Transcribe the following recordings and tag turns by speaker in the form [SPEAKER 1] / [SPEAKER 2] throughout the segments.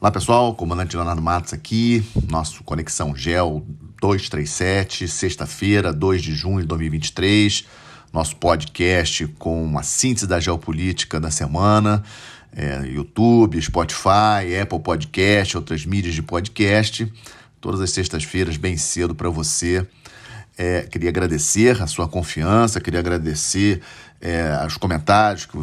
[SPEAKER 1] Olá pessoal, comandante Leonardo Matos aqui, nosso Conexão GEO 237, sexta-feira, 2 de junho de 2023, nosso podcast com uma síntese da geopolítica da semana, YouTube, Spotify, Apple Podcast, outras mídias de podcast, todas as sextas-feiras bem cedo para você. Queria agradecer a sua confiança, queria agradecer os comentários que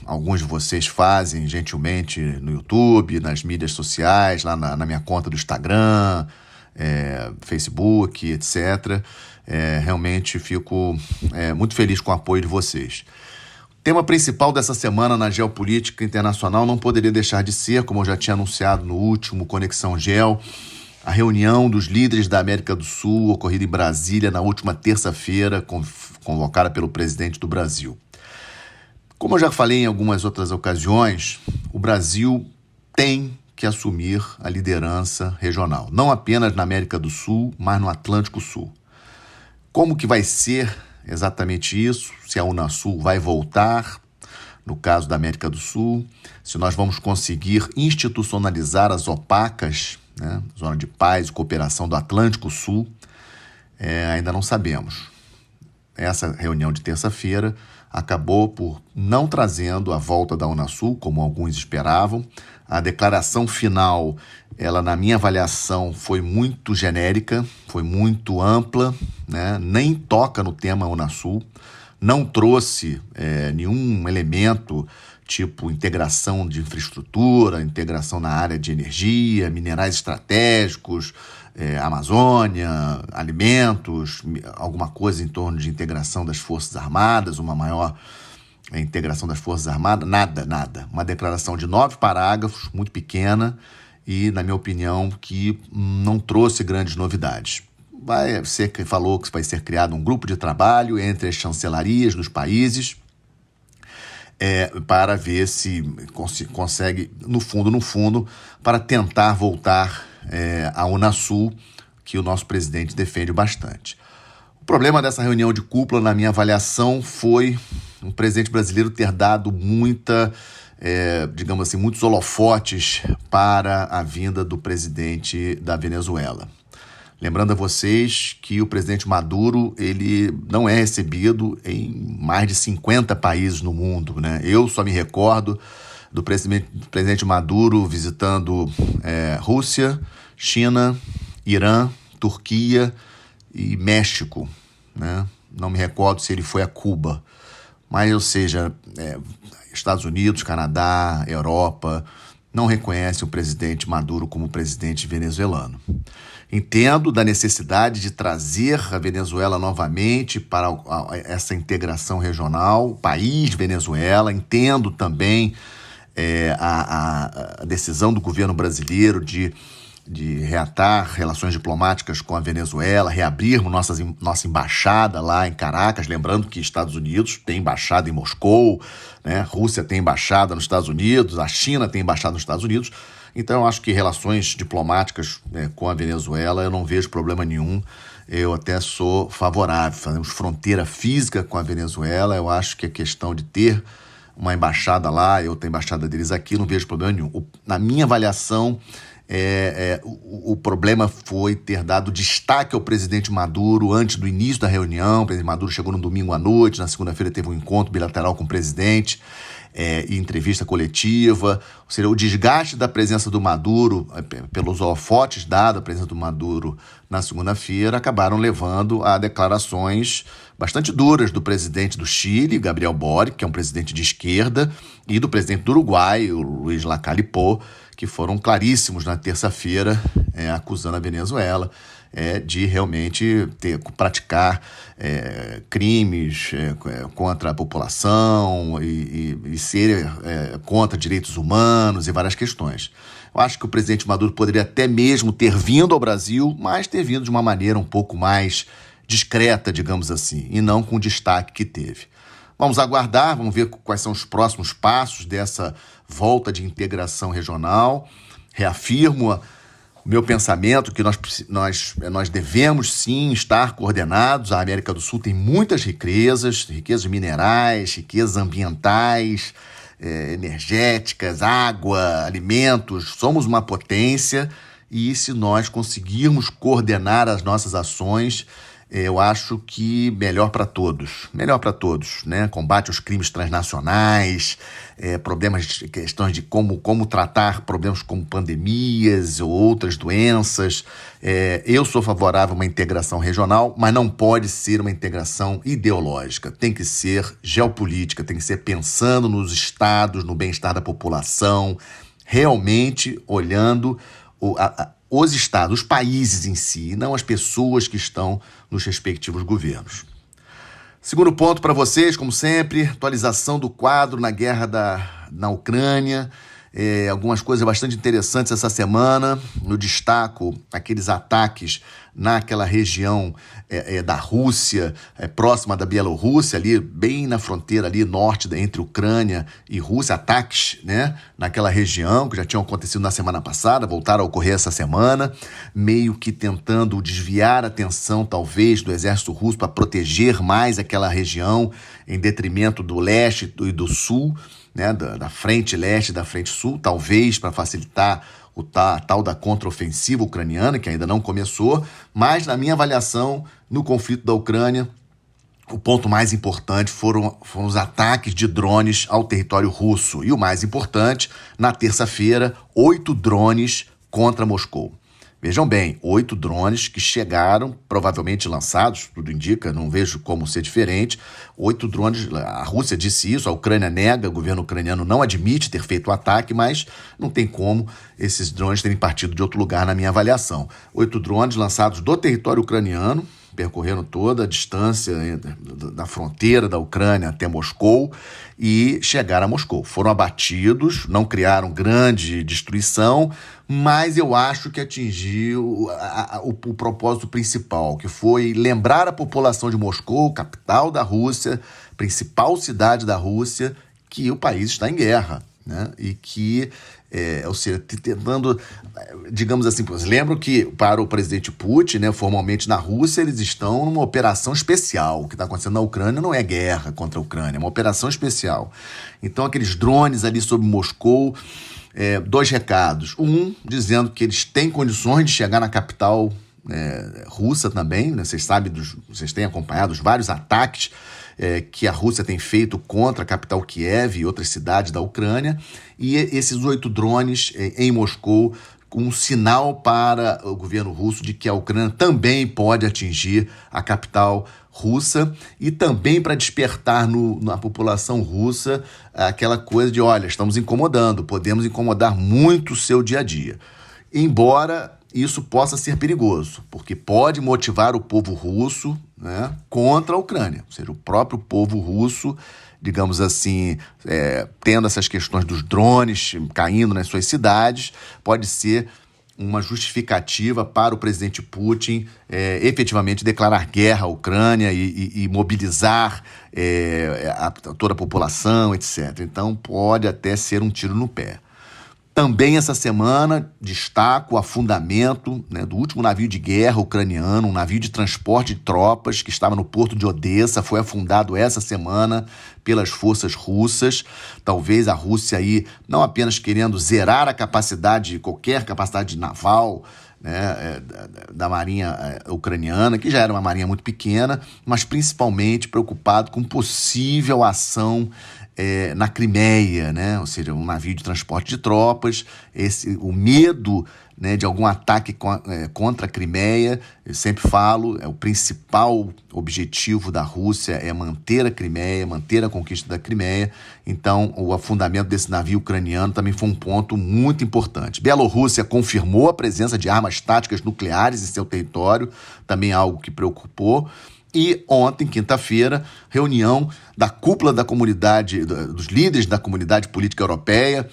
[SPEAKER 1] alguns de vocês fazem gentilmente no YouTube, nas mídias sociais, lá na minha conta do Instagram, Facebook, etc. Realmente fico muito feliz com o apoio de vocês. O tema principal dessa semana na geopolítica internacional não poderia deixar de ser, como eu já tinha anunciado no último Conexão Geo, a reunião dos líderes da América do Sul, ocorrida em Brasília na última terça-feira, convocada pelo presidente do Brasil. Como eu já falei em algumas outras ocasiões, o Brasil tem que assumir a liderança regional, não apenas na América do Sul, mas no Atlântico Sul. Como que vai ser exatamente isso? Se a Unasul vai voltar, no caso da América do Sul, se nós vamos conseguir institucionalizar as OPACas, né, Zona de Paz e Cooperação do Atlântico Sul, ainda não sabemos. Essa reunião de terça-feira acabou por não trazendo a volta da Unasul, como alguns esperavam. A declaração final, ela, na minha avaliação, foi muito genérica, foi muito ampla, né? Nem toca no tema Unasul, não trouxe nenhum elemento tipo integração de infraestrutura, integração na área de energia, minerais estratégicos, Amazônia, alimentos, alguma coisa em torno de integração das Forças Armadas, uma maior integração das Forças Armadas, nada. Uma declaração de 9 parágrafos, muito pequena e, na minha opinião, que não trouxe grandes novidades. Falou que vai ser criado um grupo de trabalho entre as chancelarias dos países para ver se consegue, no fundo, para tentar voltar a Unasul, que o nosso presidente defende bastante. O problema dessa reunião de cúpula, na minha avaliação, foi o presidente brasileiro ter dado muitos holofotes para a vinda do presidente da Venezuela. Lembrando a vocês que o presidente Maduro, ele não é recebido em mais de 50 países no mundo, né? Eu só me recordo do presidente Maduro visitando Rússia, China, Irã, Turquia e México, né? Não me recordo se ele foi a Cuba, mas, ou seja, Estados Unidos, Canadá, Europa não reconhecem o presidente Maduro como presidente venezuelano. Entendo da necessidade de trazer a Venezuela novamente para essa integração regional, o país Venezuela. Entendo também a decisão do governo brasileiro de reatar relações diplomáticas com a Venezuela, reabrirmos nossa embaixada lá em Caracas, lembrando que Estados Unidos tem embaixada em Moscou, né? Rússia tem embaixada nos Estados Unidos, a China tem embaixada nos Estados Unidos. Então, eu acho que relações diplomáticas com a Venezuela, eu não vejo problema nenhum. Eu até sou favorável. Fazemos fronteira física com a Venezuela. Eu acho que a questão de ter uma embaixada lá, eu tenho a embaixada deles aqui, não vejo problema nenhum. Na minha avaliação, o problema foi ter dado destaque ao presidente Maduro antes do início da reunião. O presidente Maduro chegou no domingo à noite, na segunda-feira teve um encontro bilateral com o presidente, e entrevista coletiva. Ou seja, o desgaste da presença do Maduro, pelos holofotes dados à presença do Maduro na segunda-feira, acabaram levando a declarações bastante duras do presidente do Chile, Gabriel Boric, que é um presidente de esquerda, e do presidente do Uruguai, o Luiz Lacalle Pou, que foram claríssimos na terça-feira, acusando a Venezuela de realmente praticar crimes contra a população e ser contra direitos humanos e várias questões. Eu acho que o presidente Maduro poderia até mesmo ter vindo ao Brasil, mas ter vindo de uma maneira um pouco mais discreta, digamos assim, e não com o destaque que teve. Vamos aguardar, vamos ver quais são os próximos passos dessa volta de integração regional. Reafirmo o meu pensamento que nós devemos sim estar coordenados. A América do Sul tem muitas riquezas minerais, riquezas ambientais, energéticas, água, alimentos. Somos uma potência e se nós conseguirmos coordenar as nossas ações, eu acho que melhor para todos, né? Combate aos crimes transnacionais, questões de como tratar problemas como pandemias ou outras doenças. Eu sou favorável a uma integração regional, mas não pode ser uma integração ideológica. Tem que ser geopolítica, tem que ser pensando nos estados, no bem-estar da população, realmente olhando os estados, os países em si, não as pessoas que estão nos respectivos governos. Segundo ponto para vocês, como sempre, atualização do quadro na guerra na Ucrânia. Algumas coisas bastante interessantes essa semana. Eu destaco aqueles ataques naquela região da Rússia, próxima da Bielorrússia, ali bem na fronteira ali norte entre Ucrânia e Rússia, ataques, né, naquela região que já tinham acontecido na semana passada, voltaram a ocorrer essa semana, meio que tentando desviar a atenção talvez do exército russo para proteger mais aquela região em detrimento do leste e do sul, né, da frente leste e da frente sul, talvez para facilitar a tal da contraofensiva ucraniana, que ainda não começou, mas na minha avaliação, no conflito da Ucrânia, o ponto mais importante foram os ataques de drones ao território russo. E o mais importante, na terça-feira, 8 drones contra Moscou. Vejam bem, 8 drones que chegaram, provavelmente lançados, tudo indica, não vejo como ser diferente. 8 drones, a Rússia disse isso, a Ucrânia nega, o governo ucraniano não admite ter feito o ataque, mas não tem como esses drones terem partido de outro lugar na minha avaliação. 8 drones lançados do território ucraniano, percorreram toda a distância da fronteira da Ucrânia até Moscou e chegaram a Moscou. Foram abatidos, não criaram grande destruição, mas eu acho que atingiu o propósito principal, que foi lembrar a população de Moscou, capital da Rússia, principal cidade da Rússia, que o país está em guerra, né? E que, ou seja, tentando, digamos assim, lembro que para o presidente Putin, né, formalmente na Rússia, eles estão numa operação especial. O que está acontecendo na Ucrânia não é guerra contra a Ucrânia, é uma operação especial. Então, aqueles drones ali sobre Moscou, 2 recados. Um, dizendo que eles têm condições de chegar na capital russa também, né? Vocês têm acompanhado os vários ataques que a Rússia tem feito contra a capital Kiev e outras cidades da Ucrânia, e esses 8 drones em Moscou, um sinal para o governo russo de que a Ucrânia também pode atingir a capital russa, e também para despertar na população russa aquela coisa de, olha, estamos incomodando, podemos incomodar muito o seu dia a dia. Embora isso possa ser perigoso, porque pode motivar o povo russo, né, contra a Ucrânia. Ou seja, o próprio povo russo, digamos assim, tendo essas questões dos drones caindo nas suas cidades, pode ser uma justificativa para o presidente Putin efetivamente declarar guerra à Ucrânia e mobilizar toda a população, etc. Então pode até ser um tiro no pé. Também essa semana destaco o afundamento, né, do último navio de guerra ucraniano, um navio de transporte de tropas que estava no porto de Odessa, foi afundado essa semana pelas forças russas. Talvez a Rússia aí não apenas querendo zerar qualquer capacidade naval, né, da marinha ucraniana, que já era uma marinha muito pequena, mas principalmente preocupado com possível ação na Crimeia, né? Ou seja, um navio de transporte de tropas, o medo, né, de algum ataque contra a Crimeia. Eu sempre falo, o principal objetivo da Rússia é manter a Crimeia, manter a conquista da Crimeia. Então, o afundamento desse navio ucraniano também foi um ponto muito importante. Bielorrússia confirmou a presença de armas táticas nucleares em seu território, também algo que preocupou. E ontem, quinta-feira, reunião da cúpula da comunidade, dos líderes da comunidade política europeia,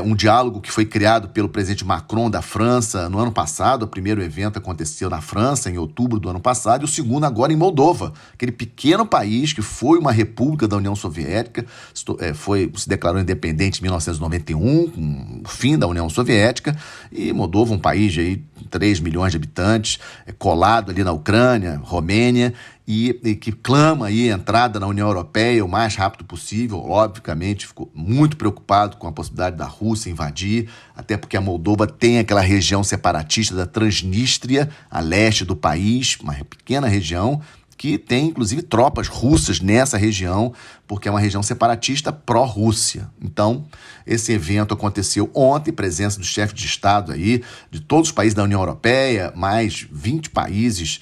[SPEAKER 1] um diálogo que foi criado pelo presidente Macron da França no ano passado. O primeiro evento aconteceu na França, em outubro do ano passado, e o segundo agora em Moldova, aquele pequeno país que foi uma república da União Soviética, se declarou independente em 1991, com o fim da União Soviética, e Moldova, um país de aí, 3 milhões de habitantes, colado ali na Ucrânia, Romênia, e que clama aí a entrada na União Europeia o mais rápido possível. Obviamente ficou muito preocupado com a possibilidade da Rússia invadir, até porque a Moldova tem aquela região separatista da Transnistria, a leste do país, uma pequena região, que tem, inclusive, tropas russas nessa região, porque é uma região separatista pró-Rússia. Então, esse evento aconteceu ontem, presença dos chefes de Estado aí, de todos os países da União Europeia, mais 20 países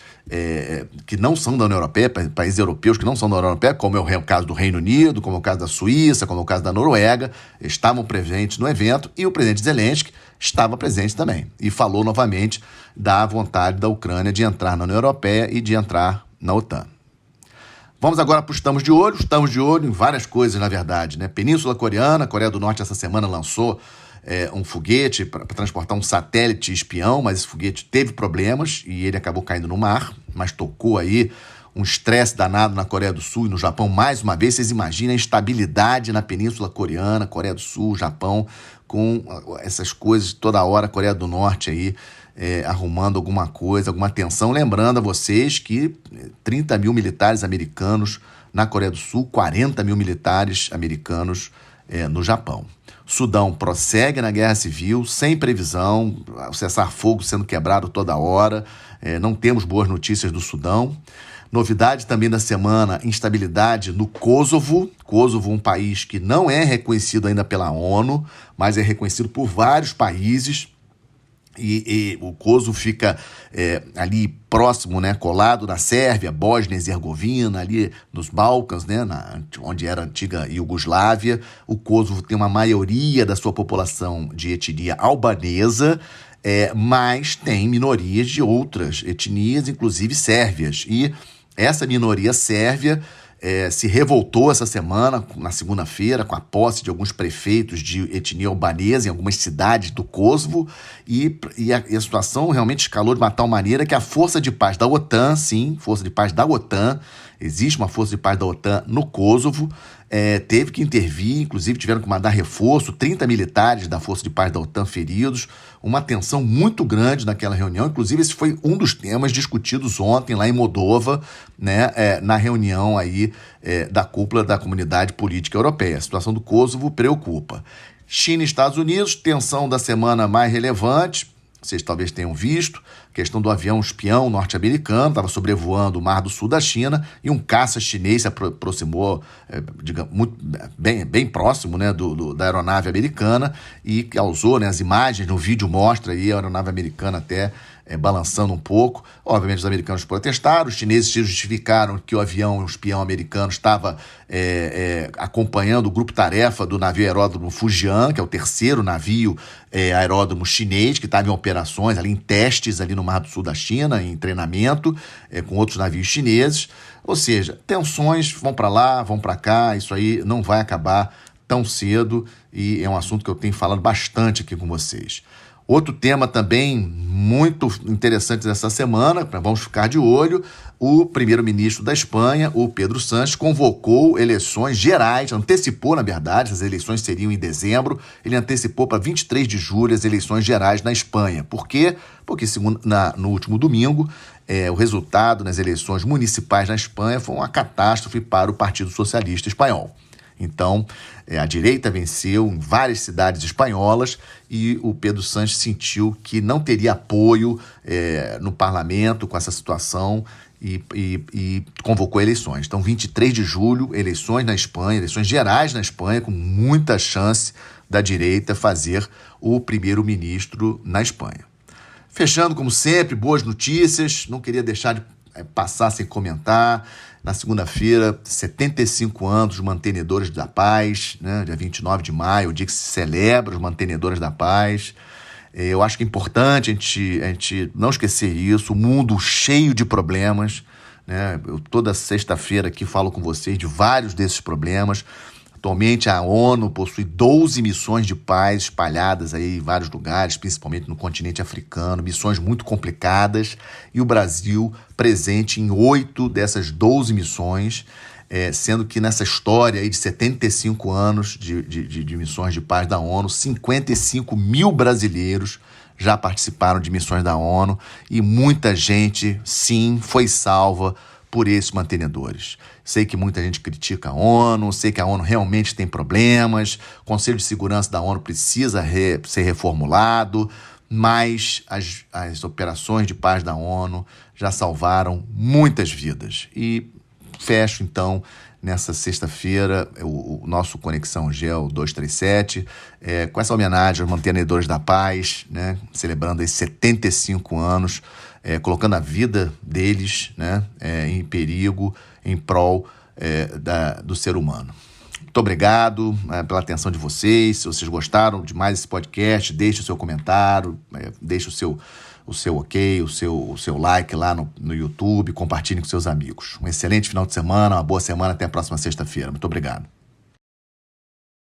[SPEAKER 1] que não são da União Europeia, países europeus que não são da União Europeia, como é o caso do Reino Unido, como é o caso da Suíça, como é o caso da Noruega, estavam presentes no evento, e o presidente Zelensky estava presente também, e falou novamente da vontade da Ucrânia de entrar na União Europeia e de entrar na OTAN. Vamos agora para o Estamos de Olho. Estamos de olho em várias coisas, na verdade, né? Península Coreana, a Coreia do Norte essa semana lançou um foguete para transportar um satélite espião, mas esse foguete teve problemas e ele acabou caindo no mar, mas tocou aí um estresse danado na Coreia do Sul e no Japão mais uma vez. Vocês imaginem a instabilidade na Península Coreana, Coreia do Sul, Japão, com essas coisas toda hora, Coreia do Norte aí arrumando alguma coisa, alguma tensão. Lembrando a vocês que 30 mil militares americanos na Coreia do Sul, 40 mil militares americanos no Japão. Sudão prossegue na guerra civil, sem previsão, o cessar-fogo sendo quebrado toda hora, não temos boas notícias do Sudão. Novidade também da semana, instabilidade no Kosovo. Kosovo, um país que não é reconhecido ainda pela ONU, mas é reconhecido por vários países. E o Kosovo fica ali próximo, né, colado na Sérvia, Bósnia e Herzegovina, ali nos Balcãs, né, onde era a antiga Iugoslávia. O Kosovo tem uma maioria da sua população de etnia albanesa, mas tem minorias de outras etnias, inclusive sérvias. E essa minoria sérvia se revoltou essa semana, na segunda-feira, com a posse de alguns prefeitos de etnia albanesa em algumas cidades do Kosovo, e a situação realmente escalou de uma tal maneira que a Força de Paz da OTAN, sim, Força de Paz da OTAN, existe uma Força de Paz da OTAN no Kosovo, teve que intervir, inclusive tiveram que mandar reforço, 30 militares da Força de Paz da OTAN feridos, uma tensão muito grande naquela reunião. Inclusive esse foi um dos temas discutidos ontem lá em Moldova, né, na reunião aí da cúpula da Comunidade Política Europeia. A situação do Kosovo preocupa. China e Estados Unidos, tensão da semana mais relevante, vocês talvez tenham visto, a questão do avião espião norte-americano, estava sobrevoando o Mar do Sul da China, e um caça chinês se aproximou, digamos, muito, bem próximo, né, da aeronave americana, e causou, né, as imagens no vídeo mostra aí a aeronave americana até balançando um pouco. Obviamente os americanos protestaram, os chineses justificaram que o avião espião americano estava acompanhando o grupo-tarefa do navio aeródromo Fujian, que é o terceiro navio aeródromo chinês, que estava em operações, ali em testes ali no Mar do Sul da China, em treinamento com outros navios chineses. Ou seja, tensões vão para lá, vão para cá, isso aí não vai acabar tão cedo, e é um assunto que eu tenho falado bastante aqui com vocês. Outro tema também muito interessante dessa semana, vamos ficar de olho, o primeiro-ministro da Espanha, o Pedro Sánchez, convocou eleições gerais, antecipou, na verdade, as eleições seriam em dezembro, ele antecipou para 23 de julho as eleições gerais na Espanha. Por quê? Porque no último domingo, o resultado nas eleições municipais na Espanha foi uma catástrofe para o Partido Socialista Espanhol. Então, a direita venceu em várias cidades espanholas e o Pedro Sánchez sentiu que não teria apoio no parlamento com essa situação e convocou eleições. Então, 23 de julho, eleições na Espanha, eleições gerais na Espanha, com muita chance da direita fazer o primeiro-ministro na Espanha. Fechando, como sempre, boas notícias, não queria deixar de passar sem comentar. Na segunda-feira, 75 anos dos Mantenedores da Paz, né? Dia 29 de maio, o dia que se celebra os Mantenedores da Paz. Eu acho que é importante a gente não esquecer isso, o mundo cheio de problemas, né? Eu toda sexta-feira aqui falo com vocês de vários desses problemas. Atualmente a ONU possui 12 missões de paz espalhadas aí em vários lugares, principalmente no continente africano, missões muito complicadas, e o Brasil presente em 8 dessas 12 missões, sendo que nessa história aí de 75 anos de missões de paz da ONU, 55 mil brasileiros já participaram de missões da ONU, e muita gente, sim, foi salva por esses mantenedores. Sei que muita gente critica a ONU, sei que a ONU realmente tem problemas, o Conselho de Segurança da ONU precisa ser reformulado, mas as operações de paz da ONU já salvaram muitas vidas. E fecho, então, nessa sexta-feira, o nosso Conexão GEL 237, com essa homenagem aos mantenedores da paz, né, celebrando esses 75 anos, colocando a vida deles, né, em perigo, em prol do ser humano. Muito obrigado pela atenção de vocês. Se vocês gostaram de mais esse podcast, deixe o seu comentário, deixe o seu ok, o seu like lá no YouTube, compartilhe com seus amigos. Um excelente final de semana, uma boa semana, até a próxima sexta-feira. Muito obrigado.